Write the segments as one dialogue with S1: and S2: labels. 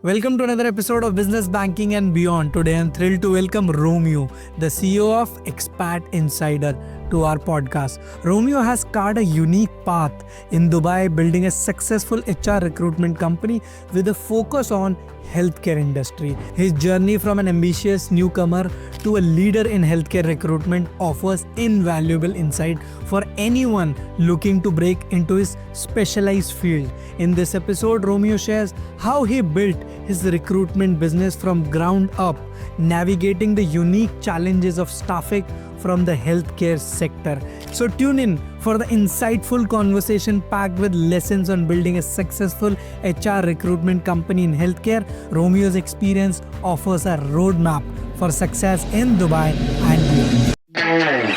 S1: Welcome to another episode of Business Banking and Beyond. Today I'm thrilled to welcome Romeo, the CEO of Xpats Insider, to our podcast. Romeo has carved a unique path in Dubai, building a successful HR recruitment company with a focus on healthcare industry. His journey from an ambitious newcomer to a leader in healthcare recruitment offers invaluable insight for anyone looking to break into his specialized field. In this episode, Romeo shares how he built his recruitment business from ground up, navigating the unique challenges of staffing from the healthcare sector. So tune in for the insightful conversation packed with lessons on building a successful HR recruitment company in healthcare. Romeo's experience offers a roadmap for success in Dubai and beyond.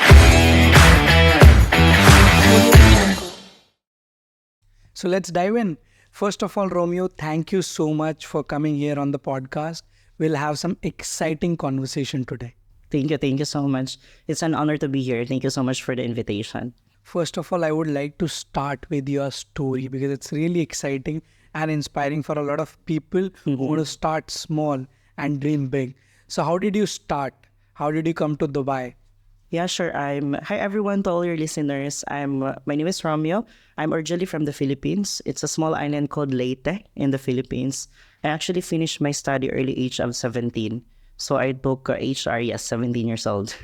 S1: So let's dive in. First of all, Romeo, thank you so much for coming here on the podcast. We'll have some exciting conversation today.
S2: Thank you so much. It's an honor to be here. Thank you so much for the invitation.
S1: First of all, I would like to start with your story because it's really exciting and inspiring for a lot of people who want to start small and dream big. So how did you start? How did you come to Dubai?
S2: Yeah, sure. Hi everyone, to all your listeners. My name is Romeo. I'm originally from the Philippines. It's a small island called Leyte in the Philippines. I actually finished my study early age of 17. So I took HR, 17 years old.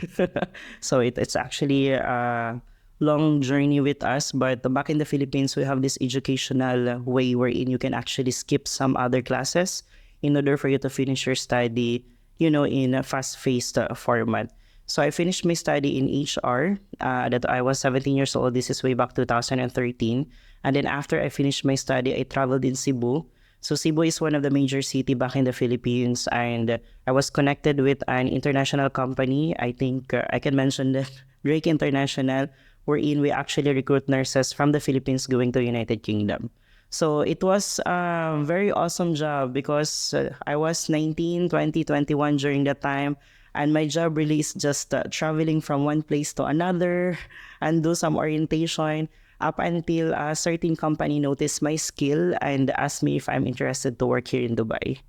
S2: So it's actually a long journey with us. But back in the Philippines, we have this educational way wherein you can actually skip some other classes in order for you to finish your study, in a fast-paced format. So I finished my study in HR that I was 17 years old. This is way back 2013. And then after I finished my study, I traveled in Cebu. So Cebu is one of the major city back in the Philippines. And I was connected with an international company. I think I can mention that Drake International, wherein we actually recruit nurses from the Philippines going to United Kingdom. So it was a very awesome job because I was 19, 20, 21 during that time. And my job really is just traveling from one place to another and do some orientation up until a certain company noticed my skill and asked me if I'm interested to work here in Dubai.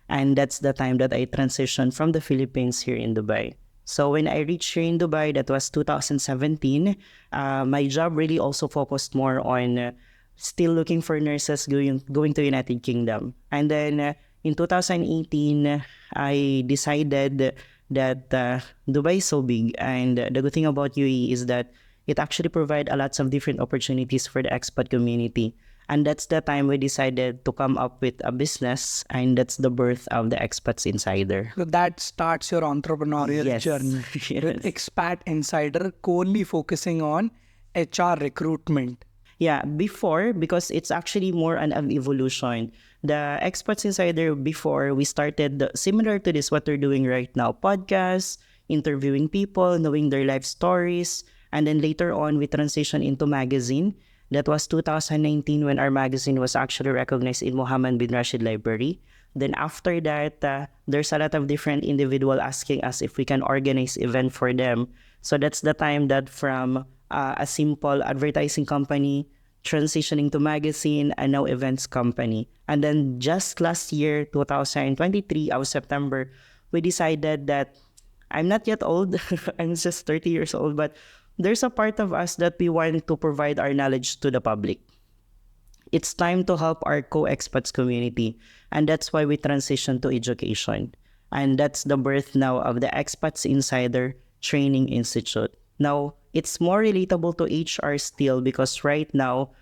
S2: And that's the time that I transitioned from the Philippines here in Dubai. So when I reached here in Dubai, that was 2017, my job really also focused more on still looking for nurses going to United Kingdom. And then in 2018, I decided that Dubai is so big, and the good thing about UAE is that it actually provides a lots of different opportunities for the expat community. And that's the time we decided to come up with a business, and that's the birth of the Xpats Insider.
S1: So that starts your entrepreneurial journey.
S2: Yes.
S1: Expat Insider, solely focusing on HR recruitment.
S2: Yeah, before, because it's actually more an evolution. The Xpats Insider, before, we started similar to this, what we're doing right now. Podcasts, interviewing people, knowing their life stories. And then later on, we transitioned into magazine. That was 2019 when our magazine was actually recognized in Mohammed bin Rashid Library. Then after that, there's a lot of different individuals asking us if we can organize event for them. So that's the time that from a simple advertising company, transitioning to magazine, and now events company. And then just last year, 2023, of September, we decided that I'm not yet old. I'm just 30 years old, but there's a part of us that we want to provide our knowledge to the public. It's time to help our co-expats community. And that's why we transitioned to education. And that's the birth now of the Xpats Insider Training Institute. Now, it's more relatable to HR still because right now,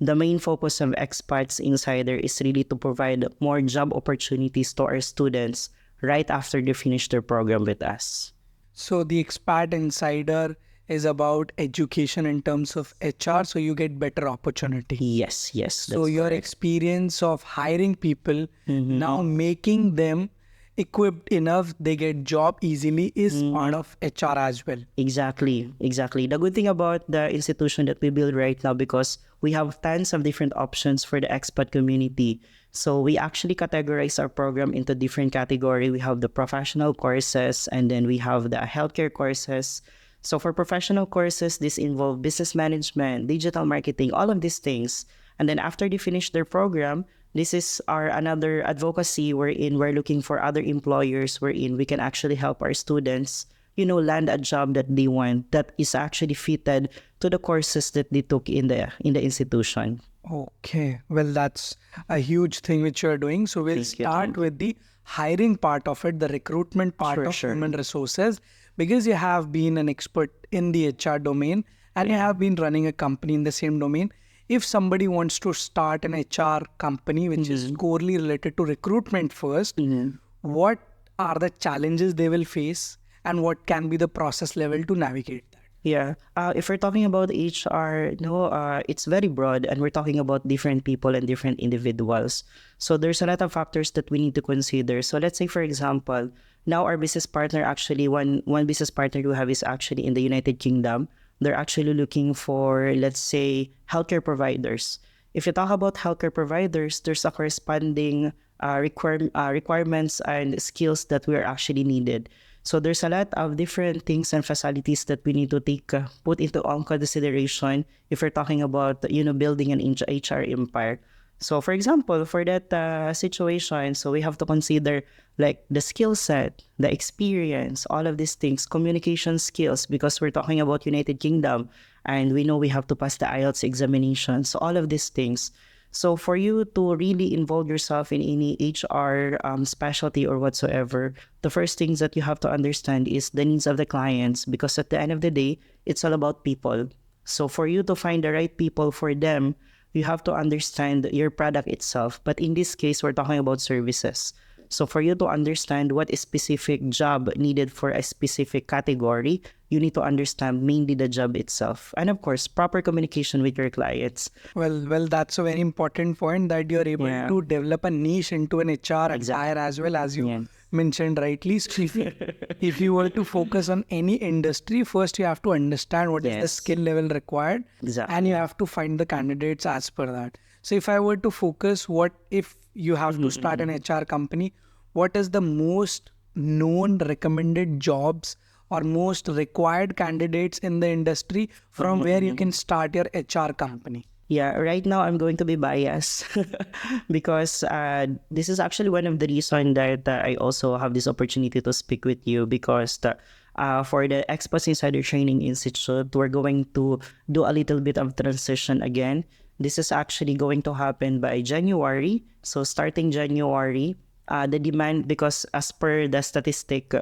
S2: the main focus of Xpats Insider is really to provide more job opportunities to our students right after they finish their program with us.
S1: So the Expat Insider is about education in terms of HR, so you get better opportunity.
S2: Yes.
S1: So your experience of hiring people, now making them equipped enough, they get job easily is part of HR as well.
S2: Exactly. The good thing about the institution that we build right now, because we have tons of different options for the expat community. So we actually categorize our program into different categories. We have the professional courses, and then we have the healthcare courses. So for professional courses, this involve business management, digital marketing, all of these things. And then after they finish their program, This is our another advocacy wherein we're looking for other employers wherein we can actually help our students, land a job that they want that is actually fitted to the courses that they took in the institution.
S1: Okay, well, that's a huge thing which you're doing. So we'll start with the hiring part of it, the recruitment part of human resources, because you have been an expert in the HR domain and you have been running a company in the same domain. If somebody wants to start an HR company which is corely related to recruitment first, what are the challenges they will face and what can be the process level to navigate that?
S2: Yeah. If we're talking about HR, it's very broad and we're talking about different people and different individuals. So there's a lot of factors that we need to consider. So let's say, for example, now our business partner, actually, one business partner we have is actually in the United Kingdom. They're actually looking for, let's say, healthcare providers. If you talk about healthcare providers, there's a corresponding requirements and skills that we are actually needed. So there's a lot of different things and facilities that we need to put into on consideration if we're talking about, building an HR empire. So for example, for that situation, so we have to consider like the skill set, the experience, all of these things, communication skills, because we're talking about United Kingdom and we know we have to pass the IELTS examination. So all of these things. So for you to really involve yourself in any HR specialty or whatsoever, the first things that you have to understand is the needs of the clients, because at the end of the day, it's all about people. So for you to find the right people for them, you have to understand your product itself. But in this case, we're talking about services. So for you to understand what is specific job needed for a specific category, you need to understand mainly the job itself. And of course, proper communication with your clients.
S1: Well, that's a very important point that you're able to develop a niche into an HR empire as well, as you mentioned rightly. So if you were to focus on any industry, first you have to understand what is the skill level required and you have to find the candidates as per that. So if I were to focus, what if you have to start an HR company, what is the most known recommended jobs or most required candidates in the industry from where you can start your HR company?
S2: Yeah, right now I'm going to be biased because this is actually one of the reasons that I also have this opportunity to speak with you, because for the Xpats Insider Training Institute, we're going to do a little bit of transition again. This is actually going to happen by January. So starting January, the demand, because as per the statistic,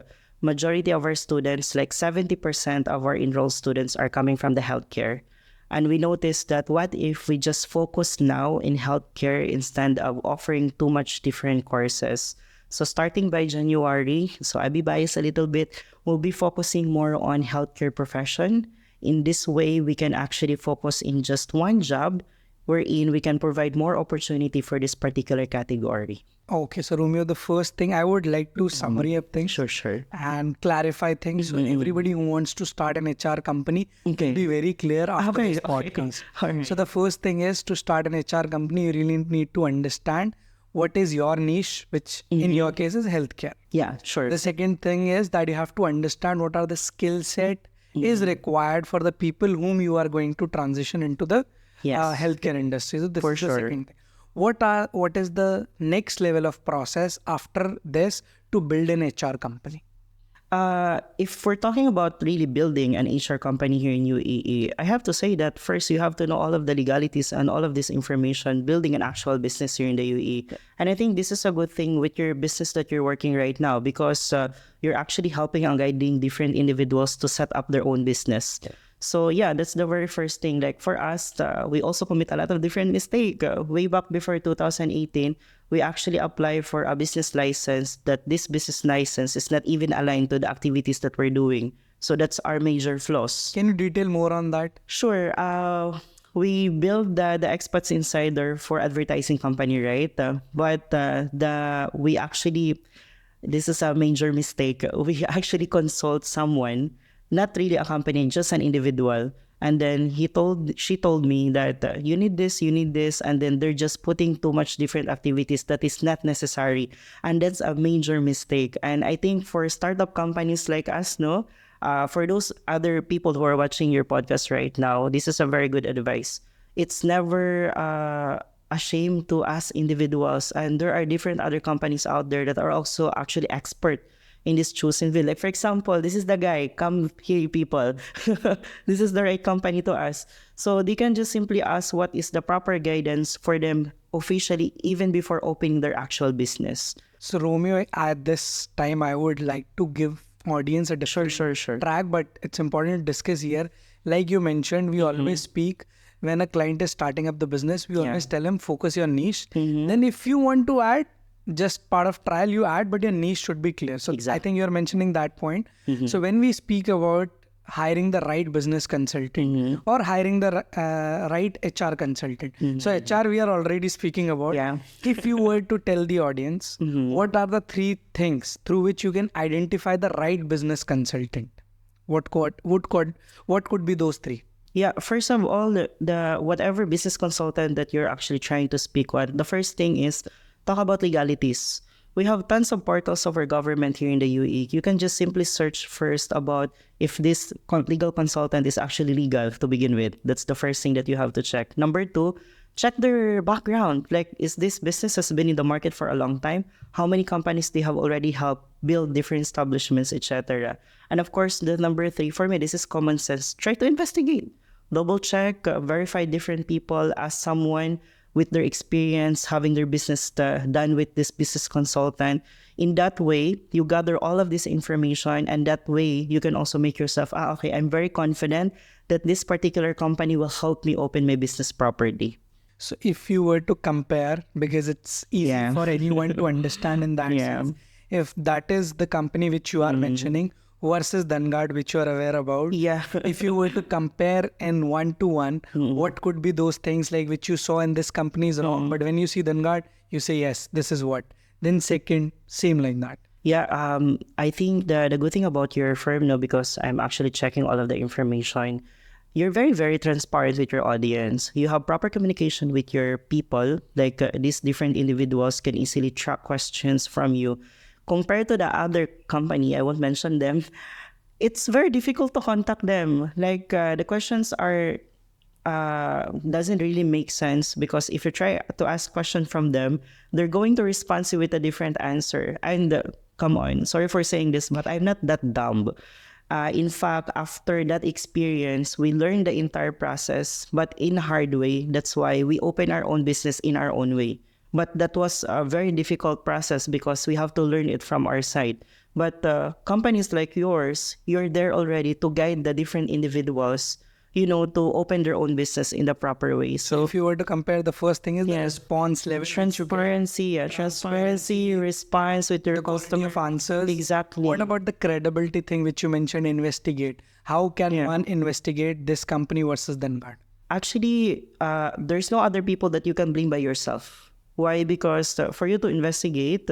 S2: majority of our students, like 70% of our enrolled students are coming from the healthcare. And we noticed that what if we just focus now in healthcare instead of offering too much different courses? So starting by January, so I'll be biased a little bit, we'll be focusing more on healthcare profession. In this way, we can actually focus in just one job wherein we can provide more opportunity for this particular category.
S1: Okay, so Romeo, the first thing I would like to summary up things
S2: Sure.
S1: and clarify things. So everybody who wants to start an HR company can be very clear after this podcast. So the first thing is, to start an HR company, you really need to understand what is your niche, which in your case is healthcare.
S2: Yeah, sure.
S1: The second thing is that you have to understand what are the skill set is required for the people whom you are going to transition into the healthcare industry. So this is the second thing. What is the next level of process after this to build an HR company?
S2: If we're talking about really building an HR company here in UAE, I have to say that first you have to know all of the legalities and all of this information, building an actual business here in the UAE. And I think this is a good thing with your business that you're working right now, because you're actually helping and guiding different individuals to set up their own business. So yeah, that's the very first thing. Like for us, we also commit a lot of different mistakes. Way back before 2018, we actually apply for a business license that this business license is not even aligned to the activities that we're doing. So that's our major flaws.
S1: Can you detail more on that?
S2: Sure. We built the Xpats Insider for advertising company, right? This is a major mistake. We actually consult someone, not really a company, just an individual. And then she told me that you need this, and then they're just putting too much different activities that is not necessary. And that's a major mistake. And I think for startup companies like us, for those other people who are watching your podcast right now, this is a very good advice. It's never ashamed to ask individuals. And there are different other companies out there that are also actually expert in this choosing field. Like, for example, this is the guy, come here, people. This is the right company to ask. So they can just simply ask what is the proper guidance for them officially, even before opening their actual business.
S1: So Romeo, at this time, I would like to give audience a different track, but it's important to discuss here. Like you mentioned, we always speak when a client is starting up the business, we always tell him focus your niche. Then if you want to add, just part of trial you add, but your niche should be clear. So I think you're mentioning that point. So when we speak about hiring the right business consultant or hiring the right HR consultant. So HR we are already speaking about. If you were to tell the audience, what are the 3 things through which you can identify the right business consultant? What could be those 3?
S2: Yeah, first of all, the whatever business consultant that you're actually trying to speak on, the first thing is talk about legalities. We have tons of portals of our government here in the UAE. You can just simply search first about if this legal consultant is actually legal to begin with. That's the first thing that you have to check. Number 2, check their background. Like, is this business has been in the market for a long time? How many companies they have already helped build different establishments, etc. And of course, the number 3, for me, this is common sense. Try to investigate. Double check, verify different people, ask someone with their experience, having their business done with this business consultant. In that way, you gather all of this information, and that way you can also make yourself, okay, I'm very confident that this particular company will help me open my business properly.
S1: So if you were to compare, because it's easy for anyone to understand in that sense, if that is the company which you are mentioning versus Dungard, which you are aware about, if you were to compare in 1-to-1, what could be those things like which you saw in this company is wrong, but when you see Dungard, you say, yes, this is what. Then second, same like that.
S2: Yeah, I think the good thing about your firm, because I'm actually checking all of the information, you're very, very transparent with your audience. You have proper communication with your people. Like these different individuals can easily track questions from you. Compared to the other company, I won't mention them, it's very difficult to contact them. Like the questions are doesn't really make sense, because if you try to ask questions from them, they're going to respond to you with a different answer. And come on, sorry for saying this, but I'm not that dumb. In fact, after that experience, we learned the entire process, but in a hard way. That's why we open our own business in our own way. But that was a very difficult process because we have to learn it from our side. But companies like yours, you're there already to guide the different individuals, to open their own business in the proper way.
S1: So if you were to compare, the first thing is the response level.
S2: Transparency, response with your customer
S1: of answers.
S2: Exactly.
S1: What about the credibility thing which you mentioned, investigate? How can one investigate this company versus Dungard?
S2: Actually, there's no other people that you can blame by yourself. Why? Because for you to investigate,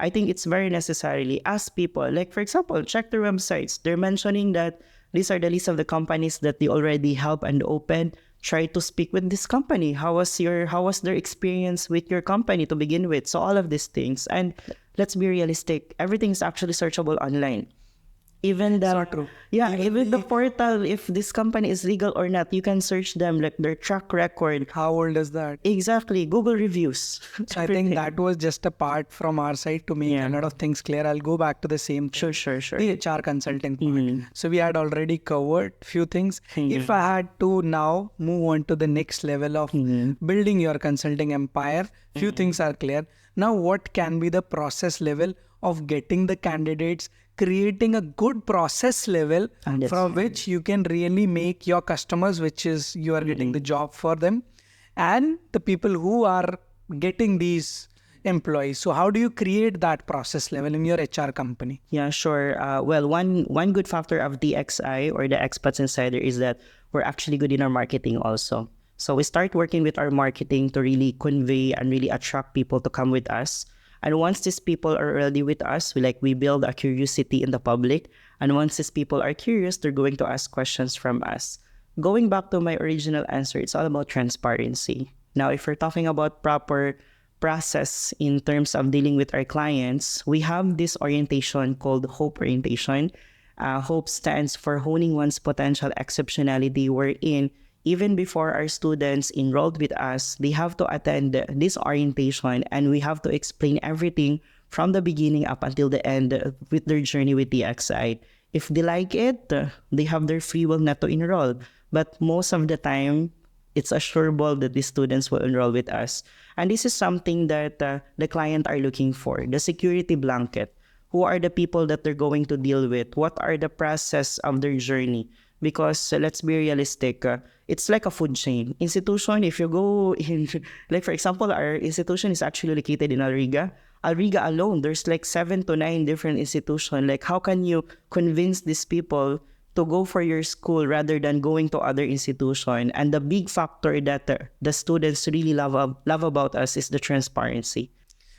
S2: I think it's very necessarily ask people. Like, for example, check their websites. They're mentioning that these are the list of the companies that they already help and open. Try to speak with this company. How was their experience with your company to begin with? So all of these things. And let's be realistic. Everything is actually searchable online. Even the even the portal, if this company is legal or not, you can search them, like their track record.
S1: How old is that?
S2: Exactly, Google reviews.
S1: So I think that was just a part from our side to make a lot of things clear. I'll go back to the same thing.
S2: Sure.
S1: The HR consulting part. So we had already covered few things. If I had to now move on to the next level of building your consulting empire, few things are clear. Now what can be the process level of getting the candidates, creating a good process level from which you can really make your customers, which is you are getting the job for them, and the people who are getting these employees. So how do you create that process level in your HR company?
S2: Yeah, sure. Well, one good factor of the XI or the Xpats Insider is that we're actually good in our marketing also. So we start working with our marketing to really convey and really attract people to come with us. And once these people are already with us, we build a curiosity in the public. And once these people are curious, they're going to ask questions from us. Going back to my original answer, it's all about transparency. Now, if we're talking about proper process in terms of dealing with our clients, we have this orientation called HOPE orientation. HOPE stands for honing one's potential exceptionality, wherein even before our students enrolled with us, they have to attend this orientation, and we have to explain everything from the beginning up until the end with their journey with the Expat. If they like it, they have their free will not to enroll. But most of the time, it's assurable that the students will enroll with us. And this is something that the client are looking for, the security blanket. Who are the people that they're going to deal with? What are the process of their journey? Because let's be realistic, it's like a food chain. Institution, if you go in, like for example, our institution is actually located in Alriga. Alriga alone, there's like 7 to 9 different institutions. Like how can you convince these people to go for your school rather than going to other institution? And the big factor that the students really love about us is the transparency.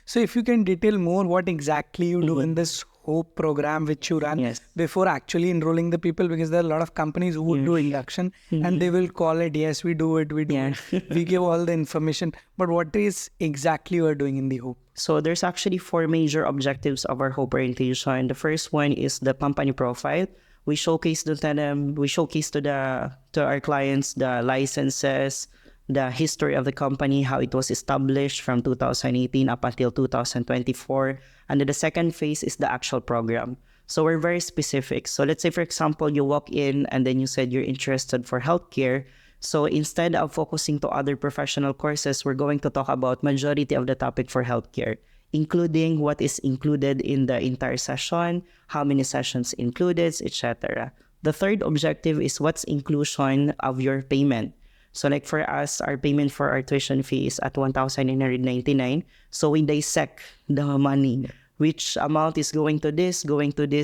S1: So if you can detail more what exactly you do in this Hope program which you run before actually enrolling the people, because there are a lot of companies who would do induction and they will call it, yes, we do it, we give all the information. But what is exactly you are doing in the Hope?
S2: So there's actually 4 major objectives of our Hope orientation. The first one is the company profile. We showcase to them, to our clients the licenses, the history of the company, how it was established from 2018 up until 2024. And then the second phase is the actual program. So we're very specific. So let's say, for example, you walk in and then you said you're interested for healthcare. So instead of focusing to other professional courses, we're going to talk about majority of the topic for healthcare, including what is included in the entire session, how many sessions included, etc. The third objective is what's inclusion of your payment. So like for us, our payment for our tuition fee is at 1,999. So we dissect the money, which amount is going to this.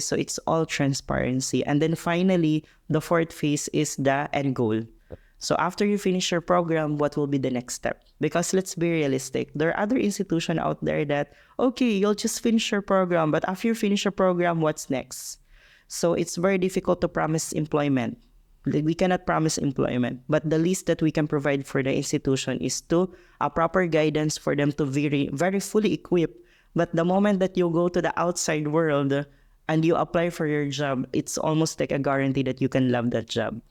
S2: So it's all transparency. And then finally, the fourth phase is the end goal. So after you finish your program, what will be the next step? Because let's be realistic. There are other institutions out there that, okay, you'll just finish your program, but after you finish your program, what's next? So it's very difficult to promise employment. We cannot promise employment, but the least that we can provide for the institution is to a proper guidance for them to very fully equipped. But the moment that you go to the outside world and you apply for your job, it's almost like a guarantee that you can love that job.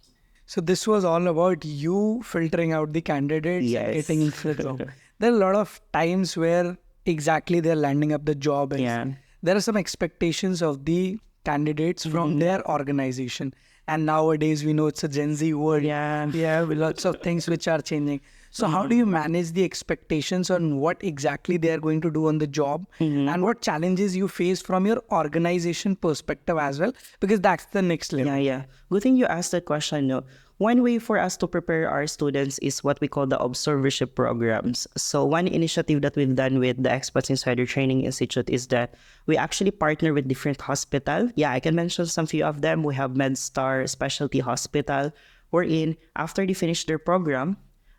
S1: So this was all about you filtering out the candidates and getting into the job. There are a lot of times where exactly they're landing up the job. And there are some expectations of the candidates from their organization. And nowadays, we know it's a Gen Z world. Yeah, lots of things which are changing. So how do you manage the expectations on what exactly they are going to do on the job and what challenges you face from your organization perspective as well? Because that's the next level.
S2: Yeah. Good thing you asked that question. No. One way for us to prepare our students is what we call the observership programs. So one initiative that we've done with the Xpats Insider Training Institute is that we actually partner with different hospitals. Yeah, I can mention some few of them. We have MedStar Specialty Hospital, wherein after they finish their program,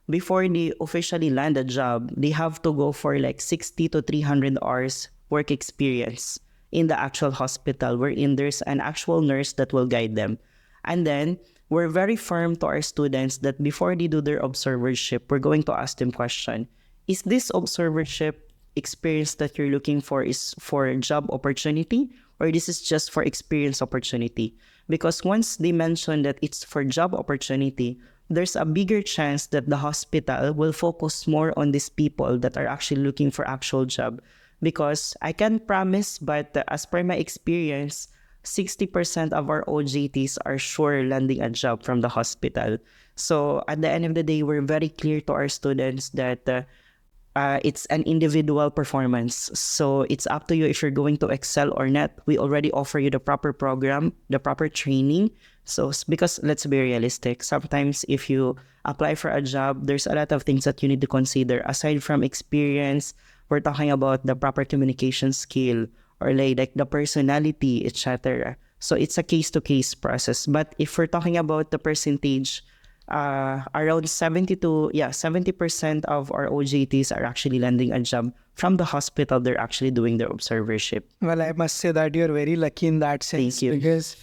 S2: before they officially land a job, they have to go for like 60 to 300 hours work experience in the actual hospital, wherein there's an actual nurse that will guide them. And then we're very firm to our students that before they do their observership, we're going to ask them question. Is this observership experience that you're looking for is for job opportunity, or this is just for experience opportunity? Because once they mention that it's for job opportunity, there's a bigger chance that the hospital will focus more on these people that are actually looking for actual job. Because I can promise, but as per my experience, 60% of our OJTs are sure landing a job from the hospital. So at the end of the day, we're very clear to our students that it's an individual performance. So it's up to you if you're going to excel or not. We already offer you the proper program, the proper training. So because let's be realistic, sometimes if you apply for a job, there's a lot of things that you need to consider. Aside from experience, we're talking about the proper communication skill, or like the personality, etc. So it's a case-to-case process. But if we're talking about the percentage, around 70% of our OJTs are actually landing a job from the hospital. They're actually doing their observership.
S1: Well, I must say that you're very lucky in that sense.
S2: Thank you.
S1: Because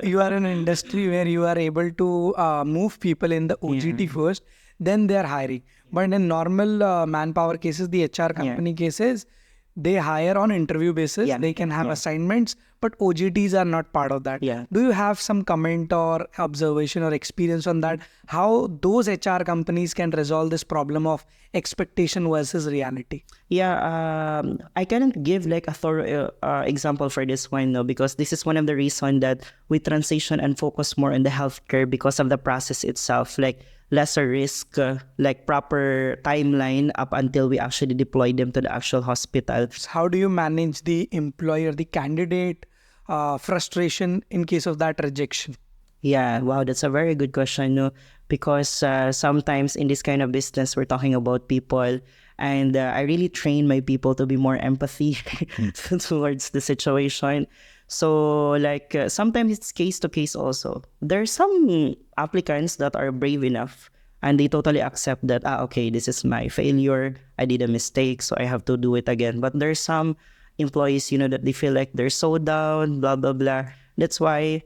S1: you are in an industry where you are able to move people in the OJT first, then they're hiring. But in normal manpower cases, the HR company cases, they hire on interview basis.
S2: Yeah.
S1: They can have assignments, but OJTs are not part of that.
S2: Yeah.
S1: Do you have some comment or observation or experience on that? How those HR companies can resolve this problem of expectation versus reality?
S2: Yeah, I cannot give like a thorough example for this one, no, because this is one of the reasons that we transition and focus more on the healthcare because of the process itself, like lesser risk, like proper timeline up until we actually deploy them to the actual hospital.
S1: How do you manage the employer, the candidate frustration in case of that rejection?
S2: Yeah, wow, that's a very good question, no? Because sometimes in this kind of business, we're talking about people, and I really train my people to be more empathy towards the situation. So, like, sometimes it's case to case also. There's some applicants that are brave enough and they totally accept that, okay, this is my failure. I did a mistake, so I have to do it again. But there's some employees, that they feel like they're so down, blah, blah, blah. That's why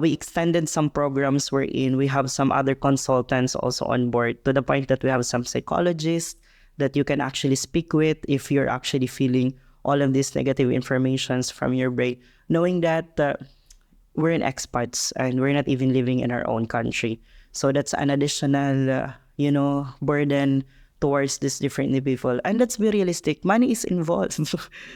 S2: we extended some programs wherein we have some other consultants also on board, to the point that we have some psychologists that you can actually speak with if you're actually feeling all of these negative informations from your brain, knowing that we're in expats and we're not even living in our own country. So that's an additional, burden towards these different people. And let's be realistic, money is involved.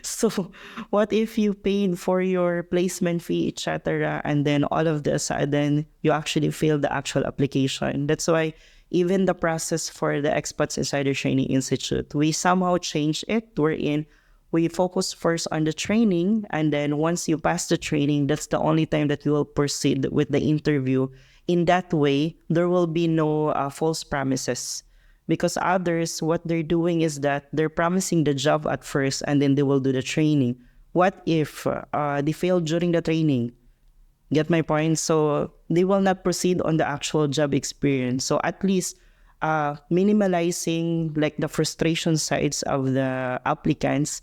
S2: So what if you paid for your placement fee, etc., and then all of the sudden you actually fail the actual application? That's why even the process for the Xpats Insider Training Institute, we somehow changed it, wherein we focus first on the training, and then once you pass the training, that's the only time that you will proceed with the interview. In that way, there will be no false promises. Because others, what they're doing is that they're promising the job at first and then they will do the training. What if they fail during the training? Get my point? So they will not proceed on the actual job experience. So at least minimalizing like the frustration sides of the applicants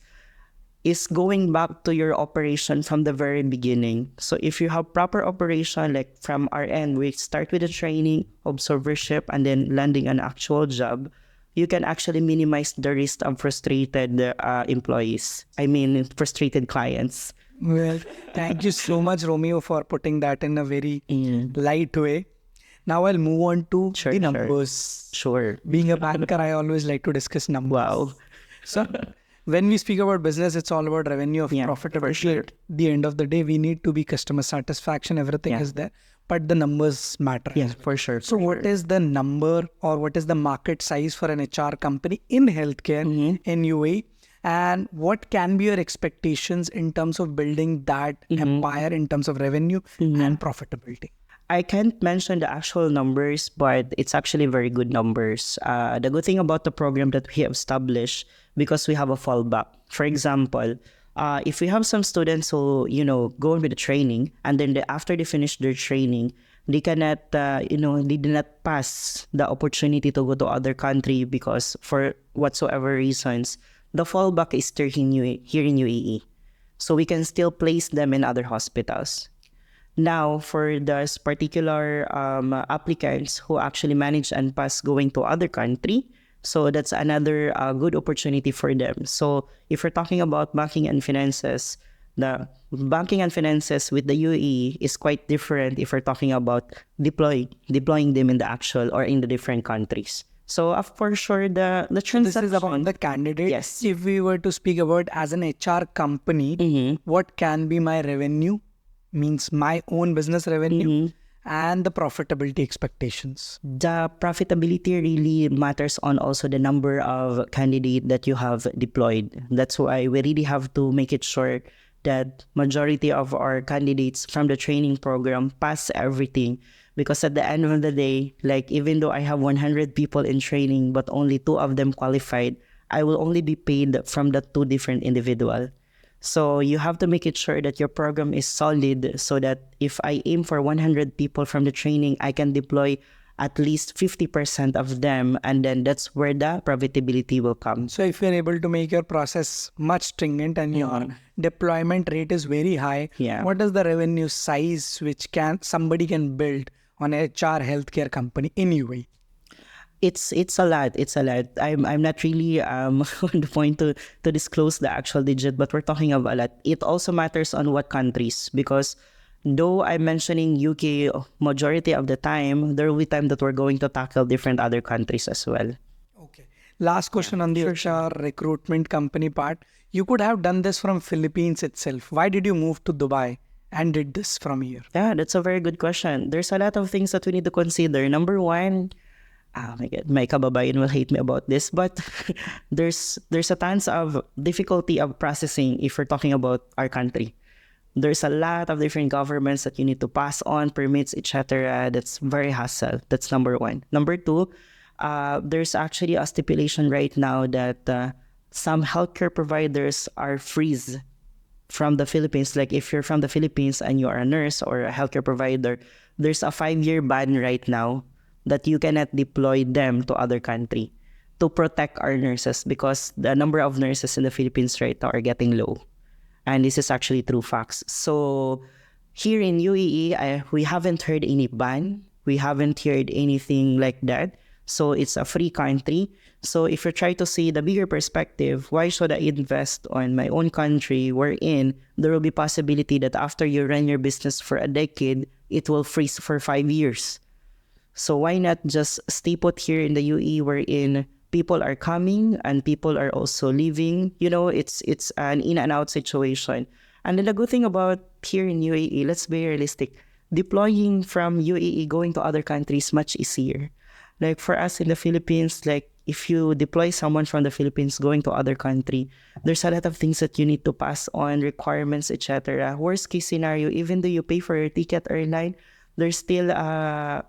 S2: is going back to your operation from the very beginning. So if you have proper operation, like from our end, we start with the training, observership, and then landing an actual job, you can actually minimize the risk of frustrated frustrated clients.
S1: Well, thank you so much, Romeo, for putting that in a very light way. Now I'll move on to the numbers.
S2: Sure.
S1: Being a banker, I always like to discuss numbers.
S2: Wow.
S1: So when we speak about business, it's all about revenue of profitability. At the end of the day, we need to be customer satisfaction. Everything is there, but the numbers matter.
S2: Yeah, for sure.
S1: So what is the number or what is the market size for an HR company in healthcare in UAE? And what can be your expectations in terms of building that empire in terms of revenue and profitability?
S2: I can't mention the actual numbers, but it's actually very good numbers. The good thing about the program that we have established, because we have a fallback. For example, if we have some students who, go with the training, and then after they finish their training, they cannot, they did not pass the opportunity to go to other country because for whatsoever reasons, the fallback is still here in UAE. So we can still place them in other hospitals. Now, for this particular applicants who actually manage and pass going to other country, so that's another good opportunity for them. So if we're talking about banking and finances, the banking and finances with the UAE is quite different if we're talking about deploying them in the actual or in the different countries. So for sure, the transaction.
S1: This is about the candidate.
S2: Yes.
S1: If we were to speak about as an HR company, what can be my revenue? Means my own business revenue and the profitability expectations.
S2: The profitability really matters on also the number of candidate that you have deployed. That's why we really have to make it sure that majority of our candidates from the training program pass everything. Because at the end of the day, like even though I have 100 people in training, but only 2 of them qualified, I will only be paid from the 2 different individuals. So you have to make it sure that your program is solid so that if I aim for 100 people from the training, I can deploy at least 50% of them, and then that's where the profitability will come.
S1: So if you're able to make your process much stringent and your deployment rate is very high, what is the revenue size which somebody can build on a HR healthcare company in UAE?
S2: It's a lot. It's a lot. I'm not really on the point to disclose the actual digit, but we're talking of a lot. It also matters on what countries, because though I'm mentioning UK majority of the time, there will be time that we're going to tackle different other countries as well.
S1: Okay. Last question on the HR recruitment company part. You could have done this from Philippines itself. Why did you move to Dubai and did this from here?
S2: Yeah, that's a very good question. There's a lot of things that we need to consider. Number one, oh my God, my kababayan will hate me about this, but there's a tons of difficulty of processing if we're talking about our country. There's a lot of different governments that you need to pass on, permits, etc. That's very hassle. That's number one. Number two, there's actually a stipulation right now that some healthcare providers are freeze from the Philippines. Like if you're from the Philippines and you are a nurse or a healthcare provider, there's a 5-year ban right now that you cannot deploy them to other country to protect our nurses, because the number of nurses in the Philippines right now are getting low. And this is actually true facts. So here in UAE, we haven't heard any ban. We haven't heard anything like that. So it's a free country. So if you try to see the bigger perspective, why should I invest on my own country wherein there will be possibility that after you run your business for a decade, it will freeze for 5 years. So why not just stay put here in the UAE wherein people are coming and people are also leaving? You know, it's an in and out situation. And then the good thing about here in UAE, let's be realistic, deploying from UAE going to other countries much easier. Like for us in the Philippines, like if you deploy someone from the Philippines going to other country, there's a lot of things that you need to pass on, requirements, etc. Worst case scenario, even though you pay for your ticket airline, there's still a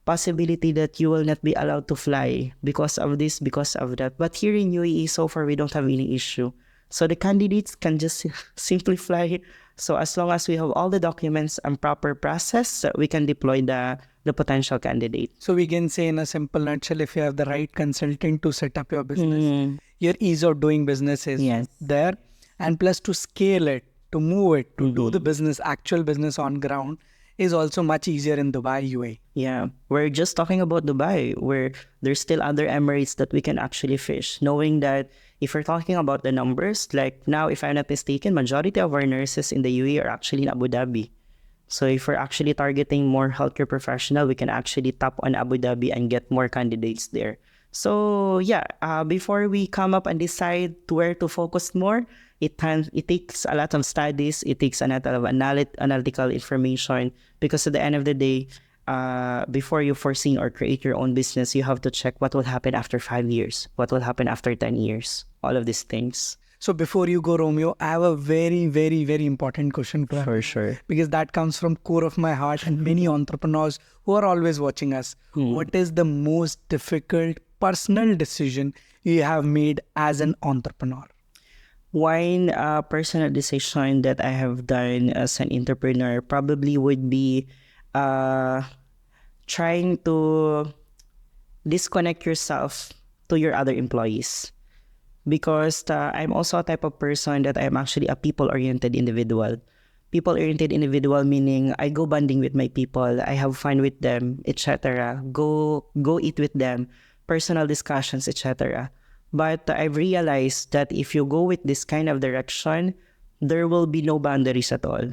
S2: possibility that you will not be allowed to fly because of this, because of that. But here in UAE, so far, we don't have any issue. So the candidates can just simply fly. So as long as we have all the documents and proper process, we can deploy the potential candidate.
S1: So we can say in a simple nutshell, if you have the right consultant to set up your business, your ease of doing business is there. And plus to scale it, to move it, to do the business, actual business on ground is also much easier in Dubai, UAE.
S2: Yeah, we're just talking about Dubai, where there's still other Emirates that we can actually fish, knowing that if we're talking about the numbers, like now, if I'm not mistaken, majority of our nurses in the UAE are actually in Abu Dhabi. So if we're actually targeting more healthcare professional, we can actually tap on Abu Dhabi and get more candidates there. So yeah, before we come up and decide to where to focus more, it takes a lot of studies, it takes a lot of analytical information, because at the end of the day, before you foresee or create your own business, you have to check what will happen after 5 years, what will happen after 10 years, all of these things.
S1: So before you go, Romeo, I have a very, very, very important question for you.
S2: For sure.
S1: Because that comes from core of my heart and many entrepreneurs who are always watching us. What is the most difficult personal decision you have made as an entrepreneur?
S2: One personal decision that I have done as an entrepreneur probably would be trying to disconnect yourself to your other employees. Because I'm also a type of person that I'm actually a people-oriented individual. People-oriented individual meaning I go bonding with my people, I have fun with them, etc. Go eat with them, personal discussions, etc. But I've realized that if you go with this kind of direction, there will be no boundaries at all.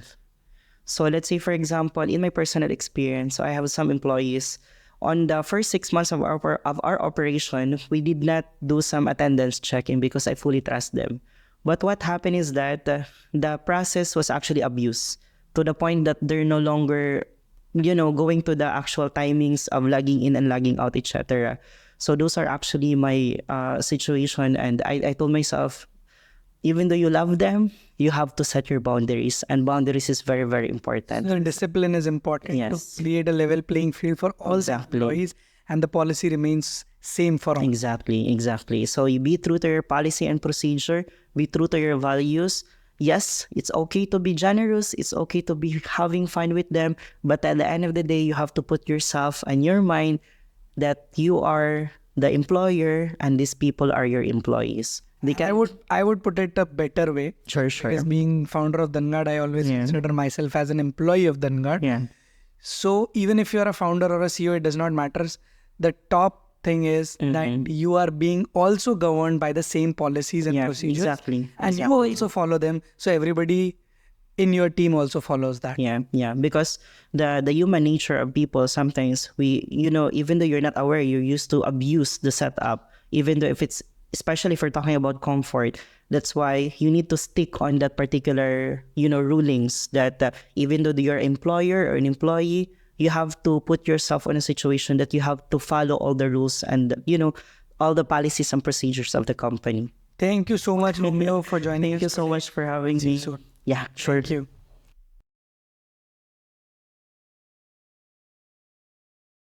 S2: So let's say, for example, in my personal experience, so I have some employees. On the first 6 months of our operation, we did not do some attendance checking because I fully trust them. But what happened is that the process was actually abused to the point that they're no longer, going to the actual timings of logging in and logging out, etc. So those are actually my situation. And I told myself, even though you love them, you have to set your boundaries. And boundaries is very, very important.
S1: So discipline is important to create a level playing field for all the employees. And the policy remains same for all.
S2: Exactly. So you be true to your policy and procedure. Be true to your values. Yes, it's okay to be generous. It's okay to be having fun with them. But at the end of the day, you have to put yourself and your mind that you are the employer and these people are your employees.
S1: I would put it a better way.
S2: Sure.
S1: As being founder of Dangad, I always consider myself as an employee of Dangad.
S2: Yeah.
S1: So even if you're a founder or a CEO, it does not matter. The top thing is that you are being also governed by the same policies and procedures.
S2: Exactly.
S1: And you also follow them. So everybody in your team also follows that.
S2: Yeah. Because the human nature of people, sometimes even though you're not aware, you're used to abuse the setup, even though if it's, especially if we're talking about comfort. That's why you need to stick on that particular, rulings that even though you're an employer or an employee, you have to put yourself in a situation that you have to follow all the rules and, all the policies and procedures of the company.
S1: Thank you so much, Romeo, for joining us.
S2: Thank you so much for having me.
S1: soon.
S2: Yeah, sure.
S1: Thank you.